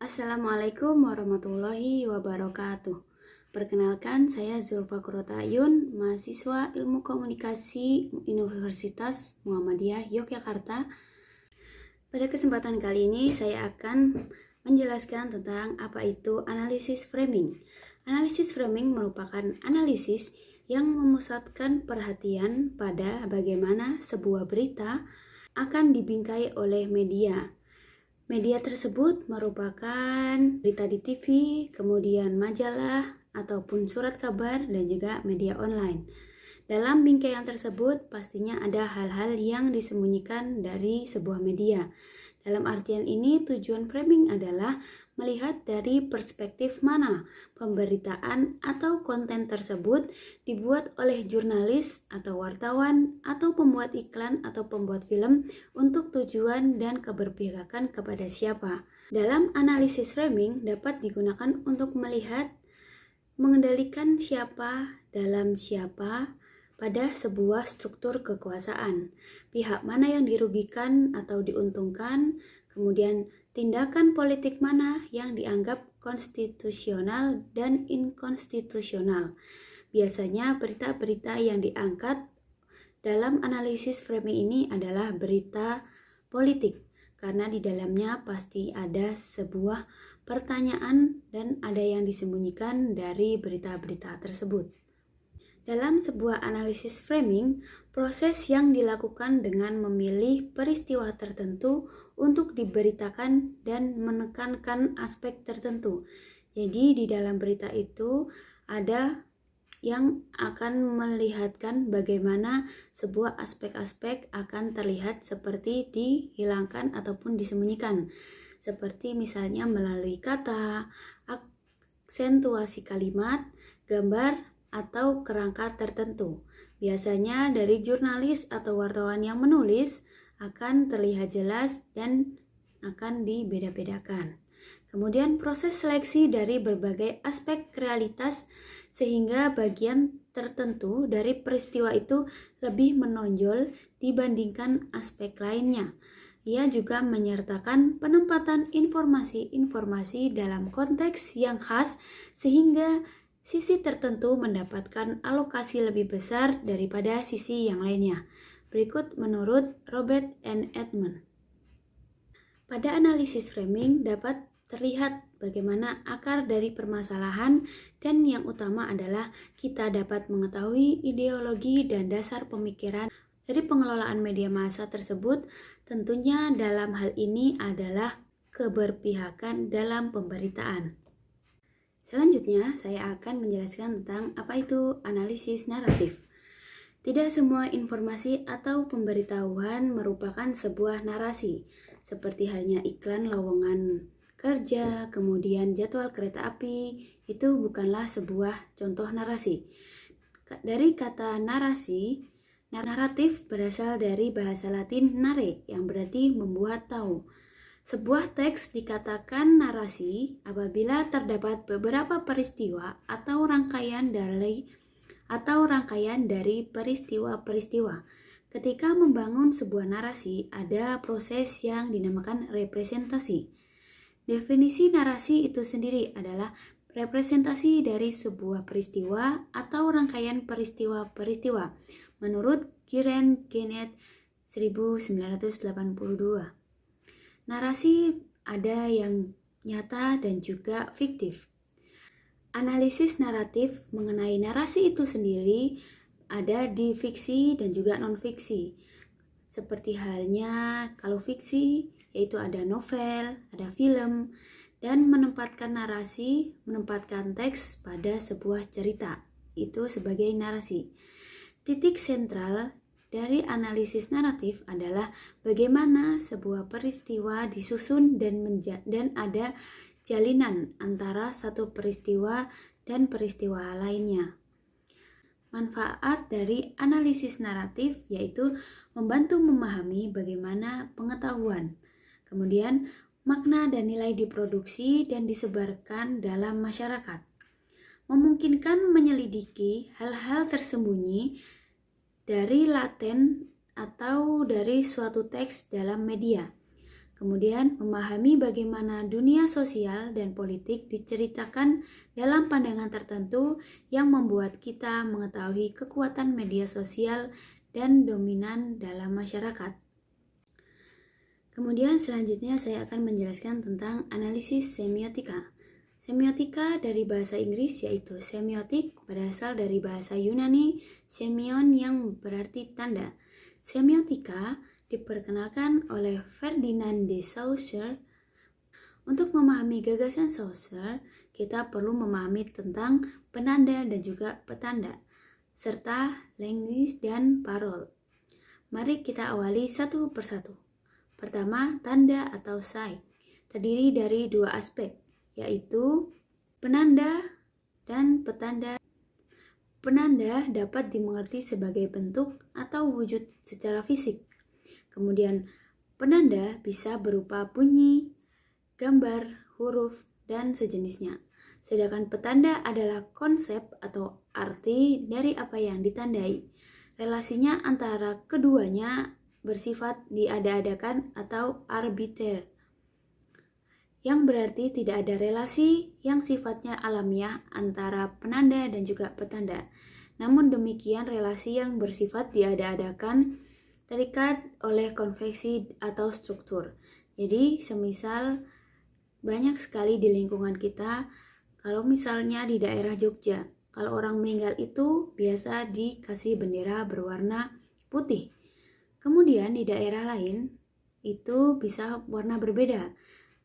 Assalamualaikum warahmatullahi wabarakatuh. Perkenalkan, saya Zulfa Kurotayun, mahasiswa Ilmu Komunikasi Universitas Muhammadiyah Yogyakarta. Pada kesempatan kali ini saya akan menjelaskan tentang apa itu analisis framing. Analisis framing merupakan analisis yang memusatkan perhatian pada bagaimana sebuah berita akan dibingkai oleh media. Media tersebut merupakan berita di TV, kemudian majalah, ataupun surat kabar, dan juga media online. Dalam bingkaian tersebut, pastinya ada hal-hal yang disembunyikan dari sebuah media. Dalam artian ini, tujuan framing adalah melihat dari perspektif mana pemberitaan atau konten tersebut dibuat oleh jurnalis atau wartawan atau pembuat iklan atau pembuat film untuk tujuan dan keberpihakan kepada siapa. Dalam analisis framing dapat digunakan untuk melihat mengendalikan siapa dalam siapa pada sebuah struktur kekuasaan. Pihak mana yang dirugikan atau diuntungkan, kemudian tindakan politik mana yang dianggap konstitusional dan inkonstitusional. Biasanya berita-berita yang diangkat dalam analisis framing ini adalah berita politik, karena di dalamnya pasti ada sebuah pertanyaan dan ada yang disembunyikan dari berita-berita tersebut. Dalam sebuah analisis framing, proses yang dilakukan dengan memilih peristiwa tertentu untuk diberitakan dan menekankan aspek tertentu. Jadi di dalam berita itu ada yang akan melihatkan bagaimana sebuah aspek-aspek akan terlihat seperti dihilangkan ataupun disembunyikan. Seperti misalnya melalui kata, aksentuasi kalimat, gambar, atau kerangka tertentu. Biasanya dari jurnalis atau wartawan yang menulis akan terlihat jelas dan akan dibeda-bedakan. Kemudian proses seleksi dari berbagai aspek realitas sehingga bagian tertentu dari peristiwa itu lebih menonjol dibandingkan aspek lainnya. Ia juga menyertakan penempatan informasi-informasi dalam konteks yang khas sehingga sisi tertentu mendapatkan alokasi lebih besar daripada sisi yang lainnya. Berikut menurut Robert N. Edmond. Pada analisis framing dapat terlihat bagaimana akar dari permasalahan dan yang utama adalah kita dapat mengetahui ideologi dan dasar pemikiran dari pengelolaan media massa tersebut. Tentunya dalam hal ini adalah keberpihakan dalam pemberitaan. Selanjutnya, saya akan menjelaskan tentang apa itu analisis naratif. Tidak semua informasi atau pemberitahuan merupakan sebuah narasi, seperti halnya iklan lowongan kerja, kemudian jadwal kereta api, itu bukanlah sebuah contoh narasi. Dari kata narasi, naratif berasal dari bahasa Latin nare, yang berarti membuat tahu. Sebuah teks dikatakan narasi apabila terdapat beberapa peristiwa atau rangkaian dari peristiwa-peristiwa. Ketika membangun sebuah narasi, ada proses yang dinamakan representasi. Definisi narasi itu sendiri adalah representasi dari sebuah peristiwa atau rangkaian peristiwa-peristiwa menurut Kieran Kenneth 1982. Narasi ada yang nyata dan juga fiktif. Analisis naratif mengenai narasi itu sendiri ada di fiksi dan juga non-fiksi. Seperti halnya kalau fiksi yaitu ada novel, ada film, dan menempatkan teks pada sebuah cerita. Itu sebagai narasi. Titik sentral dari analisis naratif adalah bagaimana sebuah peristiwa disusun dan ada jalinan antara satu peristiwa dan peristiwa lainnya. Manfaat dari analisis naratif yaitu membantu memahami bagaimana pengetahuan, kemudian makna dan nilai diproduksi dan disebarkan dalam masyarakat. Memungkinkan menyelidiki hal-hal tersembunyi dari laten atau dari suatu teks dalam media. Kemudian, memahami bagaimana dunia sosial dan politik diceritakan dalam pandangan tertentu yang membuat kita mengetahui kekuatan media sosial dan dominan dalam masyarakat. Kemudian selanjutnya saya akan menjelaskan tentang analisis semiotika. Semiotika dari bahasa Inggris yaitu semiotik berasal dari bahasa Yunani semion yang berarti tanda. Semiotika diperkenalkan oleh Ferdinand de Saussure. Untuk memahami gagasan Saussure, kita perlu memahami tentang penanda dan juga petanda, serta linguis dan parol. Mari kita awali satu persatu. Pertama, tanda atau sign, terdiri dari dua aspek, yaitu penanda dan petanda. Penanda dapat dimengerti sebagai bentuk atau wujud secara fisik. Kemudian, penanda bisa berupa bunyi, gambar, huruf, dan sejenisnya. Sedangkan petanda adalah konsep atau arti dari apa yang ditandai. Relasinya antara keduanya bersifat diada-adakan atau arbiter, yang berarti tidak ada relasi yang sifatnya alamiah antara penanda dan juga petanda. Namun demikian, relasi yang bersifat diada-adakan terikat oleh konvensi atau struktur. Jadi, semisal banyak sekali di lingkungan kita, kalau misalnya di daerah Jogja, kalau orang meninggal itu biasa dikasih bendera berwarna putih. Kemudian di daerah lain itu bisa warna berbeda.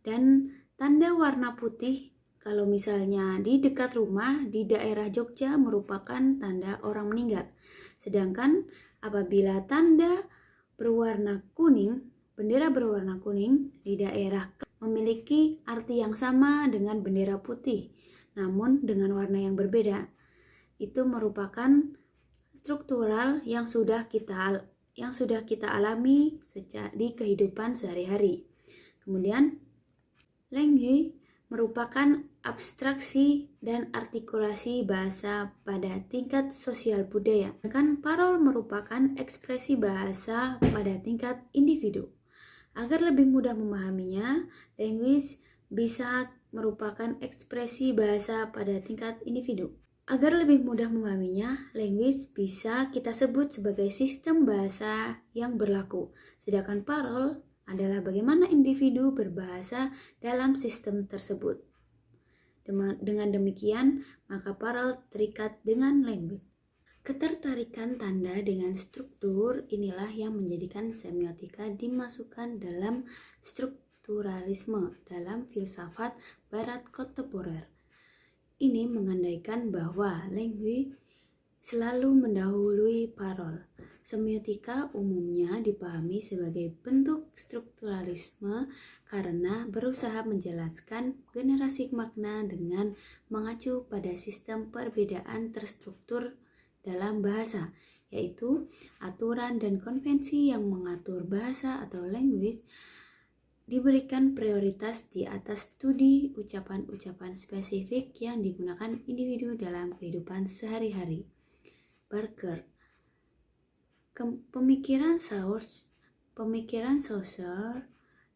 Dan tanda warna putih kalau misalnya di dekat rumah di daerah Jogja merupakan tanda orang meninggal. Sedangkan apabila tanda berwarna kuning, bendera berwarna kuning di daerah memiliki arti yang sama dengan bendera putih, namun dengan warna yang berbeda. Itu merupakan struktural yang sudah kita alami di kehidupan sehari-hari. Kemudian, langue merupakan abstraksi dan artikulasi bahasa pada tingkat sosial budaya. Sedangkan parol merupakan ekspresi bahasa pada tingkat individu. Agar lebih mudah memahaminya, language bisa merupakan ekspresi bahasa pada tingkat individu. Agar lebih mudah memahaminya, language bisa kita sebut sebagai sistem bahasa yang berlaku. Sedangkan parol adalah bagaimana individu berbahasa dalam sistem tersebut. Dengan demikian, maka parol terikat dengan language. Ketertarikan tanda dengan struktur inilah yang menjadikan semiotika dimasukkan dalam strukturalisme dalam filsafat barat kontemporer. Ini mengandaikan bahwa language selalu mendahului parol. Semiotika umumnya dipahami sebagai bentuk strukturalisme karena berusaha menjelaskan generasi makna dengan mengacu pada sistem perbedaan terstruktur dalam bahasa, yaitu aturan dan konvensi yang mengatur bahasa atau language diberikan prioritas di atas studi ucapan-ucapan spesifik yang digunakan individu dalam kehidupan sehari-hari. Barker. Pemikiran Saussure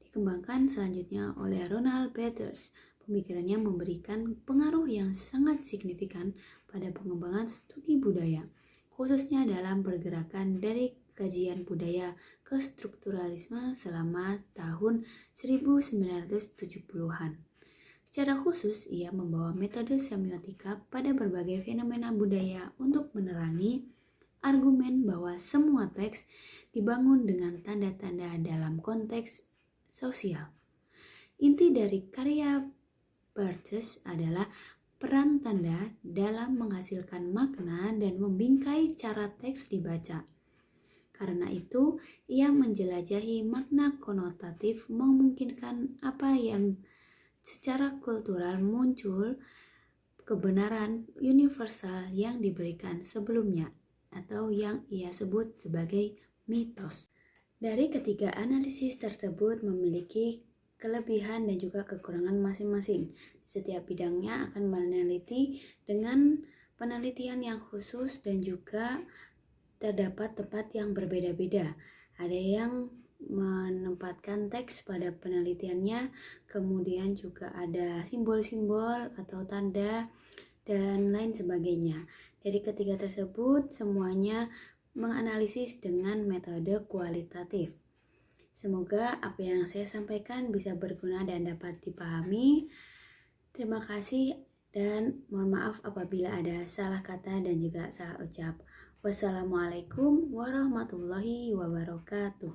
dikembangkan selanjutnya oleh Ronald Peters. Pemikirannya memberikan pengaruh yang sangat signifikan pada pengembangan studi budaya, khususnya dalam pergerakan dari kajian budaya ke strukturalisme selama tahun 1970-an. Secara khusus, ia membawa metode semiotika pada berbagai fenomena budaya untuk menerangi argumen bahwa semua teks dibangun dengan tanda-tanda dalam konteks sosial. Inti dari karya Peters adalah peran tanda dalam menghasilkan makna dan membingkai cara teks dibaca. Karena itu, ia menjelajahi makna konotatif memungkinkan apa yang secara kultural muncul kebenaran universal yang diberikan sebelumnya atau yang ia sebut sebagai mitos. Dari ketiga analisis tersebut memiliki kelebihan dan juga kekurangan masing-masing. Setiap bidangnya akan meneliti dengan penelitian yang khusus dan juga terdapat tempat yang berbeda-beda. Ada yang menempatkan teks pada penelitiannya, kemudian juga ada simbol-simbol atau tanda dan lain sebagainya. Dari ketiga tersebut semuanya menganalisis dengan metode kualitatif. Semoga apa yang saya sampaikan bisa berguna dan dapat dipahami. Terima kasih dan mohon maaf apabila ada salah kata dan juga salah ucap. Wassalamualaikum warahmatullahi wabarakatuh.